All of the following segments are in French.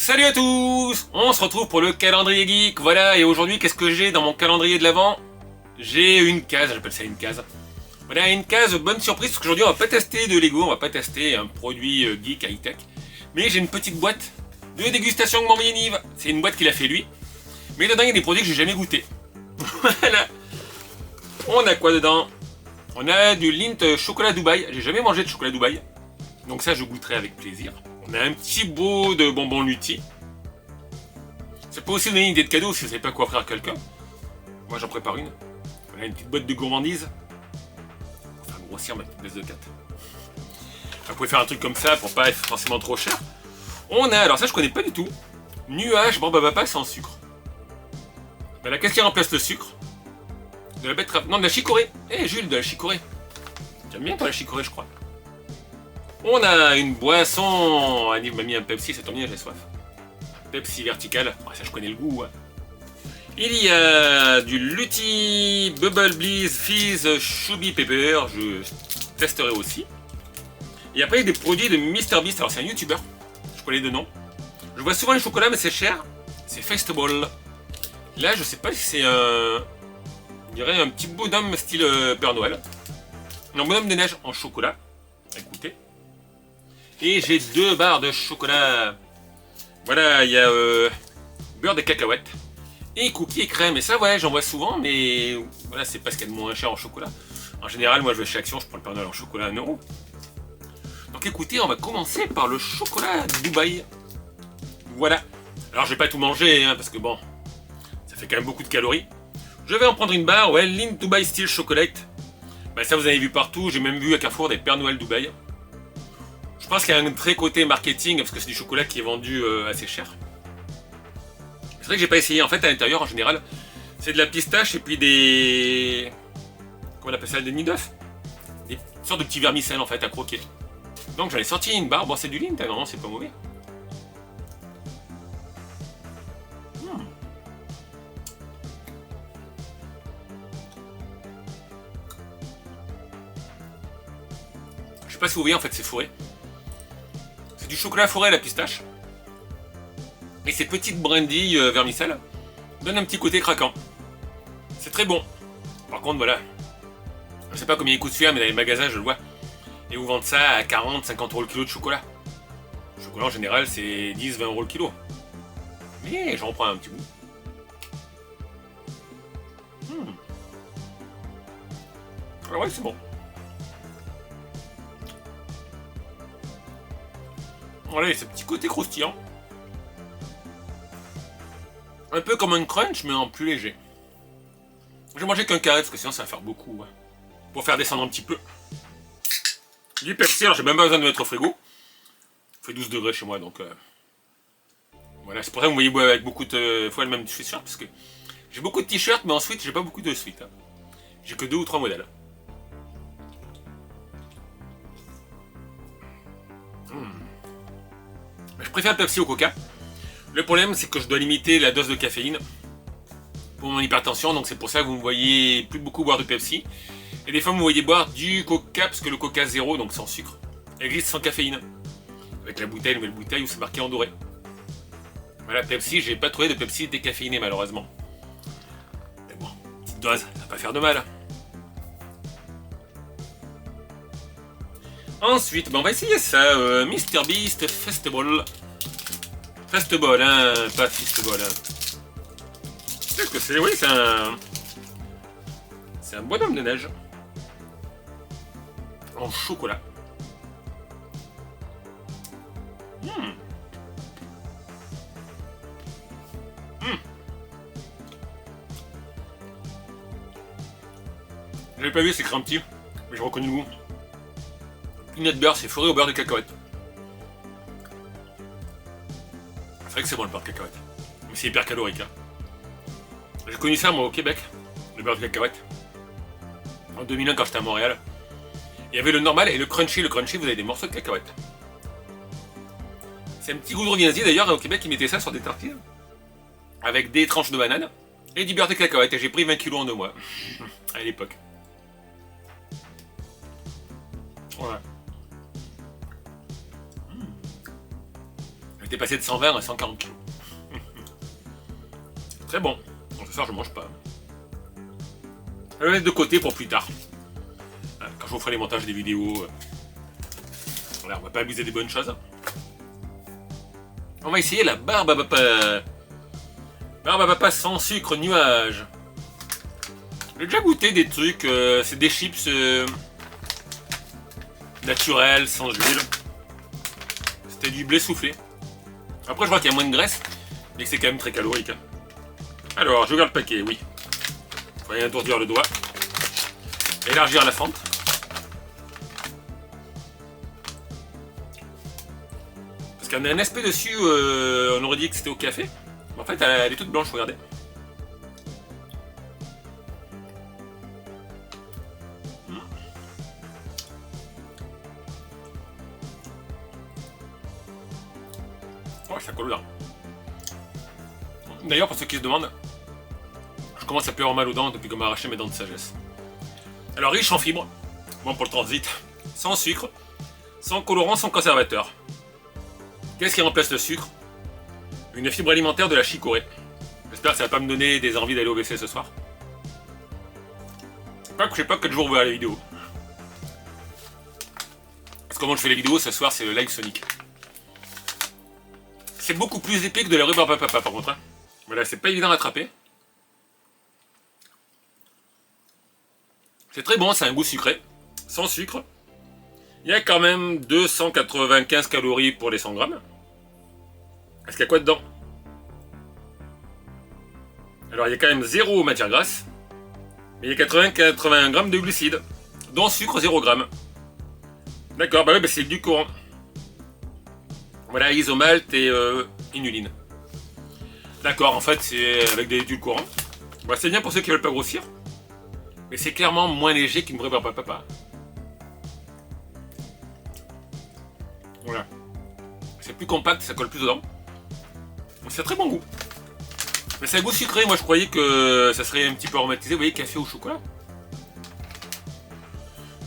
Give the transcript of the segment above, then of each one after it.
Salut à tous! On se retrouve pour le calendrier geek, voilà, et aujourd'hui qu'est-ce que j'ai dans mon calendrier de l'Avent? J'ai une case, j'appelle ça une case. Voilà, une case bonne surprise, parce qu'aujourd'hui on va pas tester de Lego, on va pas tester un produit geek high-tech, mais j'ai une petite boîte de dégustation que m'a envoyé Nive. C'est une boîte qu'il a fait lui, mais dedans il y a des produits que j'ai jamais goûté. Voilà! On a quoi dedans? On a du Lindt chocolat Dubaï, j'ai jamais mangé de chocolat Dubaï, donc ça je goûterai avec plaisir. On a un petit pot de bonbons Lutti. Ça peut aussi donner une idée de cadeau si vous savez pas quoi offrir à quelqu'un. Moi j'en prépare une. Voilà une petite boîte de gourmandise. Pour faire grossir ma petite baisse de 4. Vous pouvez faire un truc comme ça pour pas être forcément trop cher. On a, alors ça je connais pas du tout, nuage barbe à papa sans sucre. Voilà, qu'est-ce qui remplace le sucre? De la betterave, non de la chicorée. Eh Jules, de la chicorée. J'aime bien toi la chicorée je crois. On a une boisson. Annie m'a mis un Pepsi, ça tombe bien, j'ai soif. Pepsi vertical, oh, ça je connais le goût. Hein. Il y a du Lutti Bubble Bliss Fizz Chubby Pepper, je testerai aussi. Et après il y a des produits de MrBeast, alors c'est un youtubeur, je connais de nom. Je vois souvent les chocolats mais c'est cher, c'est Festival. Là je sais pas si c'est un... On dirait un petit bonhomme style Père Noël. Un bonhomme de neige en chocolat, écoutez. Et j'ai 2 barres de chocolat. Voilà, il y a beurre de cacahuètes et cookies et crème. Et ça, ouais, j'en vois souvent, mais voilà, c'est pas ce qu'il y a de moins cher en chocolat. En général, moi, je vais chez Action, je prends le Père Noël en chocolat à 1€. Donc écoutez, on va commencer par le chocolat Dubaï. Voilà. Alors, je vais pas tout manger, hein, parce que bon, ça fait quand même beaucoup de calories. Je vais en prendre une barre, ouais, Lindt Dubai Style Chocolate. Bah, ça, vous avez vu partout. J'ai même vu à Carrefour des Père Noël Dubaï. Je pense qu'il y a un très côté marketing, parce que c'est du chocolat qui est vendu assez cher. C'est vrai que j'ai pas essayé. En fait, à l'intérieur, en général, c'est de la pistache et puis des... Comment on appelle ça? Des nids d'œufs. Des sortes de petits vermicelles, en fait, à croquer. Donc j'en ai sorti une barre. Bon, c'est du Lindt, hein, non, c'est pas mauvais. Je sais pas si vous voyez, en fait, c'est fourré. C'est du chocolat fourré à la pistache. Et ces petites brindilles vermicelles donnent un petit côté craquant. C'est très bon. Par contre, voilà. Je sais pas combien il coûte celui-là, mais dans les magasins, je le vois. Et vous vendent ça à 40-50€ le kilo de chocolat. Le chocolat, en général, c'est 10-20€ le kilo. Mais j'en prends un petit bout. Ah ouais, c'est bon. Voilà, ce petit côté croustillant. Un peu comme un crunch, mais en plus léger. Je vais manger qu'un carré, parce que sinon ça va faire beaucoup. Ouais. Pour faire descendre un petit peu. Du Pepsi, alors j'ai même pas besoin de mettre au frigo. Il fait 12 degrés chez moi, donc... Voilà, c'est pour ça que vous voyez avec beaucoup de fois le même t-shirt, parce que j'ai beaucoup de t-shirts, mais ensuite j'ai pas beaucoup de suites. Hein. J'ai que 2 ou 3 modèles. Je préfère le Pepsi au Coca. Le problème, c'est que je dois limiter la dose de caféine pour mon hypertension, donc c'est pour ça que vous me voyez plus beaucoup boire de Pepsi. Et des fois, vous me voyez boire du Coca, parce que le Coca zéro, donc sans sucre, existe sans caféine. Avec la bouteille, nouvelle bouteille où c'est marqué en doré. Voilà, Pepsi, j'ai pas trouvé de Pepsi décaféiné malheureusement. Mais bon, petite dose, ça va pas faire de mal. Ensuite, ben on va essayer ça, MrBeast Festival. Festival, hein, pas Festival. Hein. Qu'est-ce que c'est? Oui, c'est un... C'est un bonhomme de neige. En chocolat. J'avais pas vu, c'est crunchy, mais je reconnais le goût. Peanut beurre, c'est fourré au beurre de cacahuète. C'est vrai que c'est bon le beurre de cacahuète. Mais c'est hyper calorique. Hein. J'ai connu ça moi au Québec, le beurre de cacahuète. En 2001 quand j'étais à Montréal. Il y avait le normal et le crunchy. Le crunchy, vous avez des morceaux de cacahuète. C'est un petit goût de viennoiserie d'ailleurs. Au Québec, ils mettaient ça sur des tartines. Avec des tranches de banane et du beurre de cacahuète. Et j'ai pris 20 kilos en 2 mois. À l'époque. Voilà. J'étais passé de 120 à 140 kg. Très bon. Bon, ce soir, je mange pas. Je vais le mettre de côté pour plus tard. Quand je vous ferai les montages des vidéos. Voilà, on va pas abuser des bonnes choses. On va essayer la barbe à papa. Barbe à papa sans sucre, nuage. J'ai déjà goûté des trucs, c'est des chips naturels, sans huile. C'était du blé soufflé. Après, je vois qu'il y a moins de graisse, mais que c'est quand même très calorique. Alors, je regarde le paquet, oui. Il faut rien entourdir le doigt. Élargir la fente. Parce qu'il y en a un aspect dessus, on aurait dit que c'était au café. Mais en fait, elle est toute blanche, regardez. Oh, ça colle là. D'ailleurs, pour ceux qui se demandent, je commence à plus avoir mal aux dents depuis qu'on m'a arraché mes dents de sagesse. Alors, riche en fibres, bon pour le transit, sans sucre, sans colorant, sans conservateur. Qu'est-ce qui remplace le sucre? Une fibre alimentaire de la chicorée. J'espère que ça va pas me donner des envies d'aller au WC ce soir. Je sais pas quel jour vous verrez la vidéo. Parce que comment je fais les vidéos ce soir, c'est le live Sonic. C'est beaucoup plus épais que de la rue Barbe à Papa par contre. Hein. Voilà, c'est pas évident à attraper. C'est très bon, c'est un goût sucré, sans sucre. Il y a quand même 295 calories pour les 100 grammes. Est-ce qu'il y a quoi dedans? Alors il y a quand même 0 matière grasse. Mais il y a 81 grammes de glucides, dont sucre 0 g. D'accord, bah oui, bah c'est du courant. Voilà, isomalt et inuline. D'accord, en fait, c'est avec des édulcorants. Bah, c'est bien pour ceux qui veulent pas grossir. Mais c'est clairement moins léger qu'une vraie barbe à papa. Voilà. C'est plus compact, ça colle plus dedans. C'est un très bon goût. Mais c'est un goût sucré, moi je croyais que ça serait un petit peu aromatisé, vous voyez, café au chocolat.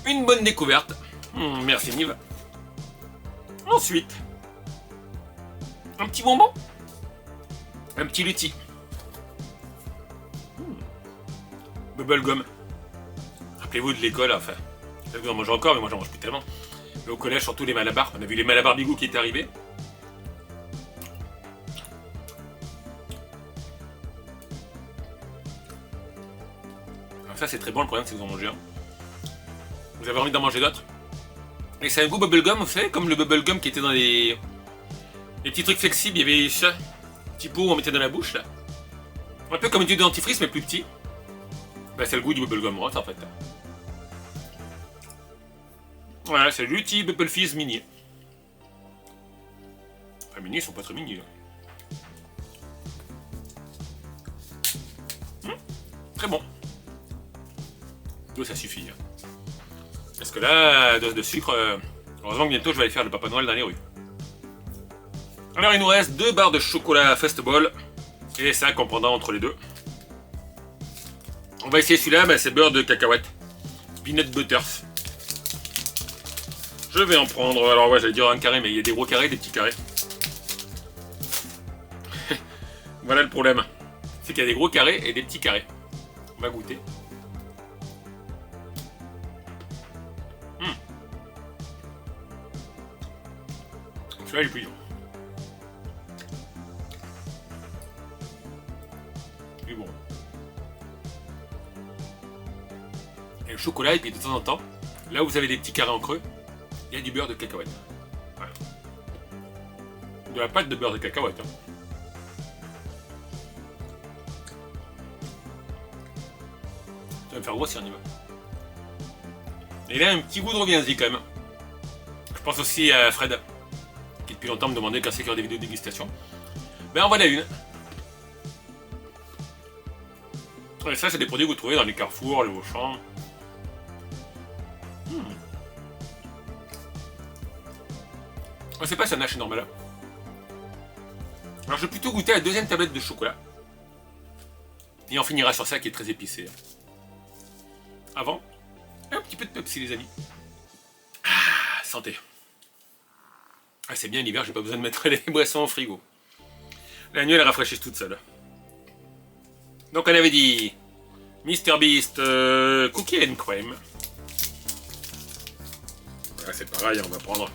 Une bonne découverte. Merci Nive. Ensuite, un petit bonbon. Un petit lutti. Bubblegum. Rappelez-vous de l'école, enfin. Vous en mangez encore, mais moi j'en mange plus tellement. Mais au collège, surtout les malabars. On a vu les malabars Bigou qui étaient arrivés. Alors ça c'est très bon, le problème c'est que vous en mangez un. Vous avez envie d'en manger d'autres. Et c'est un goût bubblegum, vous savez, comme le bubblegum qui était dans les petits trucs flexibles, il y avait ça. Petit pot où on mettait dans la bouche là. Un peu comme du dentifrice mais plus petit. Bah, c'est le goût du bubblegum rose en fait. Voilà, c'est l'Uti Bubble Fizz mini. Enfin, mini, ils sont pas très mini là. Très bon. D'eau, ça suffit. Hein. Parce que là, dose de sucre, heureusement que bientôt je vais aller faire le Papa Noël dans les rues. Alors il nous reste 2 barres de chocolat Festball et ça comprendra entre les deux. On va essayer celui-là, bah, c'est beurre de cacahuète. Peanut Butters. Je vais en prendre, alors ouais j'allais dire un carré mais il y a des gros carrés et des petits carrés. Voilà le problème. C'est qu'il y a des gros carrés et des petits carrés. On va goûter. Celui-là il est plus dur. Il est bon. Et le chocolat, et puis de temps en temps, là où vous avez des petits carrés en creux, il y a du beurre de cacahuète. Voilà. De la pâte de beurre de cacahuète. Hein. Ça va me faire grossir, niveau. Et il a un petit goût de reviens-y quand même. Je pense aussi à Fred, qui depuis longtemps me demandait quand c'est qu'il y aura des vidéos de dégustation. Ben en voilà une. Et ça, c'est des produits que vous trouvez dans les carrefours, les Auchan. Je sais pas si ça nage normal. Alors je vais plutôt goûter la deuxième tablette de chocolat. Et on finira sur ça qui est très épicé. Avant, un petit peu de Pepsi les amis. Ah, santé. Ah, c'est bien l'hiver, j'ai pas besoin de mettre les boissons au frigo. La nuit, elles rafraîchissent toutes seules. Donc on avait dit Mr Beast Cookie and Cream. Voilà, c'est pareil, on va prendre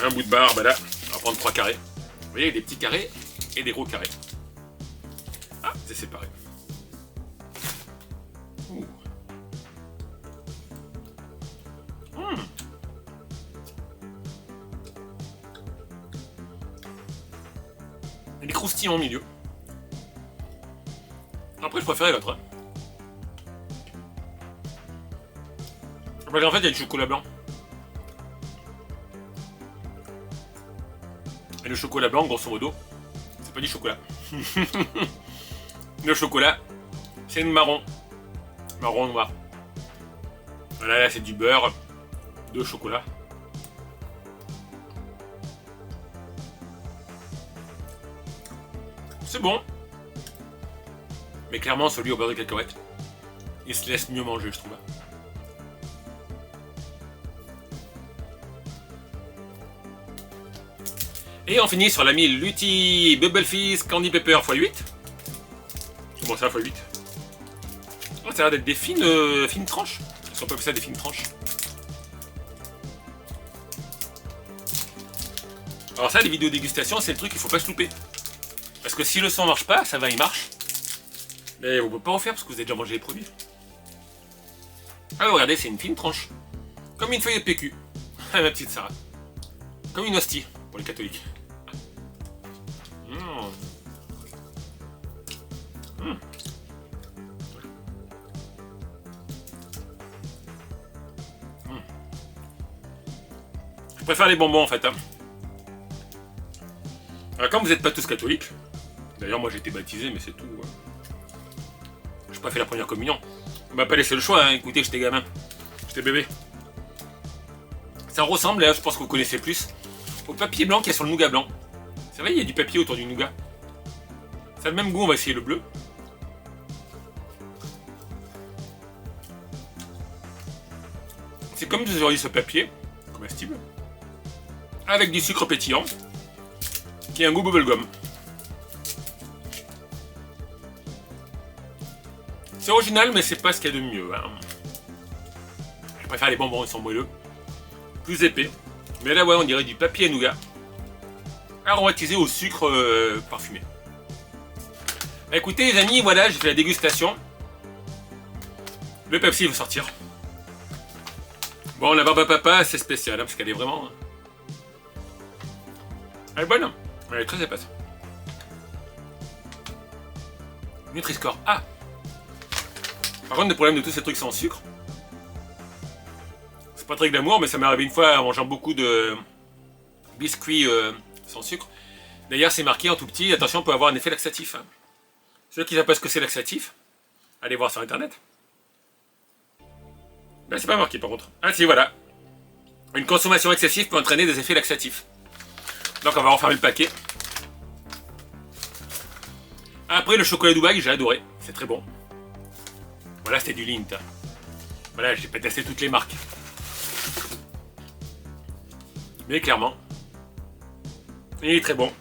un bout de barre, bah là, on va prendre 3 carrés. Vous voyez, des petits carrés et des gros carrés. Ah, c'est séparé. Ouh. Il est croustillant au milieu. Après, je préférais l'autre. Parce qu'en fait, il y a du chocolat blanc. Et le chocolat blanc, grosso modo, c'est pas du chocolat. Le chocolat, c'est une marron. Marron noir. Voilà, là, c'est du beurre de chocolat. C'est bon. Mais clairement, celui au beurre de cacahuète, il se laisse mieux manger, je trouve. Et on finit sur l'ami Lutti Bubble Fizz Candy Pepper x8. Comment ça, x8? Oh, ça a l'air d'être des fines tranches. Est-ce qu'on peut appeler ça des fines tranches? Alors ça, les vidéos dégustation, c'est le truc qu'il faut pas se louper. Parce que si le son marche pas, ça va, il marche. Mais on peut pas en faire parce que vous avez déjà mangé les produits. Ah, regardez, c'est une fine tranche. Comme une feuille de PQ. Ma petite Sarah. Comme une hostie pour les catholiques. Je préfère les bonbons en fait. Hein. Alors, comme vous n'êtes pas tous catholiques, d'ailleurs moi j'ai été baptisé mais c'est tout. J'ai pas fait la première communion. On m'a pas laissé le choix, hein. Écoutez, j'étais gamin. J'étais bébé. Ça ressemble, là je pense que vous connaissez plus, au papier blanc qu'il y a sur le nougat blanc. C'est vrai, il y a du papier autour du nougat. Ça a le même goût, on va essayer le bleu. C'est comme si vous auriez ce papier, comestible, avec du sucre pétillant, qui a un goût bubblegum. C'est original, mais c'est pas ce qu'il y a de mieux. Hein. Je préfère les bonbons, ils sont moelleux, plus épais. Mais là, ouais, on dirait du papier à nougat, aromatisé au sucre parfumé. Écoutez, les amis, voilà, j'ai fait la dégustation. Le Pepsi va sortir. Bon, la barbe à papa, c'est spécial, hein, parce qu'elle est vraiment... Elle est bonne, elle est très épaisse. Nutri-Score A. Par contre, le problème de tous ces trucs sans sucre, c'est pas très glamour, mais ça m'est arrivé une fois en mangeant beaucoup de biscuits sans sucre. D'ailleurs, c'est marqué en tout petit, attention, on peut avoir un effet laxatif. Hein. Ceux qui savent pas ce que c'est laxatif, allez voir sur internet. Là, c'est pas marqué par contre. Ah si, voilà. Une consommation excessive peut entraîner des effets laxatifs. Donc on va refermer le paquet. Après, le chocolat Dubaï, j'ai adoré. C'est très bon. Voilà, c'était du Lindt. Voilà, j'ai pas testé toutes les marques. Mais clairement, il est très bon.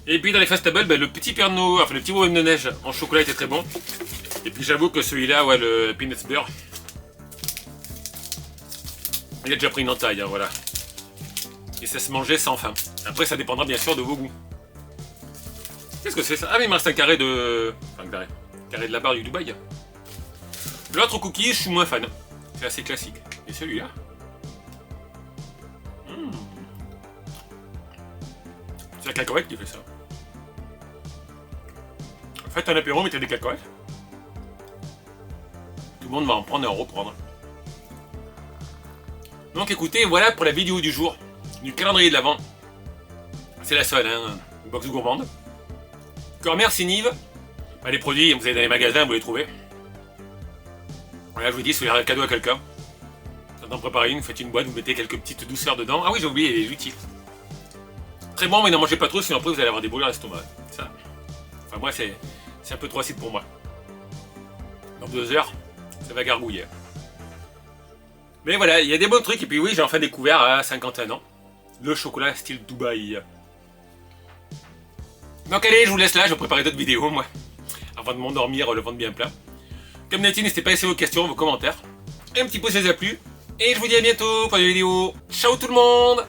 Et puis dans les Fastables, ben, le petit Père Noël, enfin le petit bonhomme de neige en chocolat était très bon. Et puis j'avoue que celui-là, ouais, le Peanuts Beurre, il a déjà pris une entaille, hein, voilà. Et ça se mangeait sans faim. Après, ça dépendra bien sûr de vos goûts. Qu'est-ce que c'est ça? Ah, mais il me reste un carré de... Enfin, un carré de la barre du Dubaï. L'autre cookie, je suis moins fan. C'est assez classique. Et celui-là c'est la cacahuète qui fait ça. Faites un apéro, mettez des cacahuètes. Tout le monde va en prendre et en reprendre. Donc écoutez, voilà pour la vidéo du jour, du calendrier de l'Avent. C'est la seule, hein, une box gourmande. Encore merci Nive. Bah, les produits, vous allez dans les magasins, vous les trouvez. Voilà, je vous dis, si vous voulez un cadeau à quelqu'un, vous en préparez une, vous faites une boîte, vous mettez quelques petites douceurs dedans. Ah oui, j'ai oublié les outils. Très bon, mais n'en mangez pas trop, sinon après vous allez avoir des brûlures à l'estomac. Ça. Enfin, moi, c'est un peu trop acide pour moi. Dans 2 heures, ça va gargouiller. Mais voilà, il y a des bons trucs, et puis oui, j'ai enfin découvert à 51 ans le chocolat style Dubaï. Donc allez, je vous laisse là, je vais préparer d'autres vidéos, moi. Avant de m'endormir, le ventre bien plein. Comme d'habitude, n'hésitez pas à laisser vos questions, vos commentaires. Un petit pouce si ça vous a plu. Et je vous dis à bientôt pour des vidéos. Ciao tout le monde!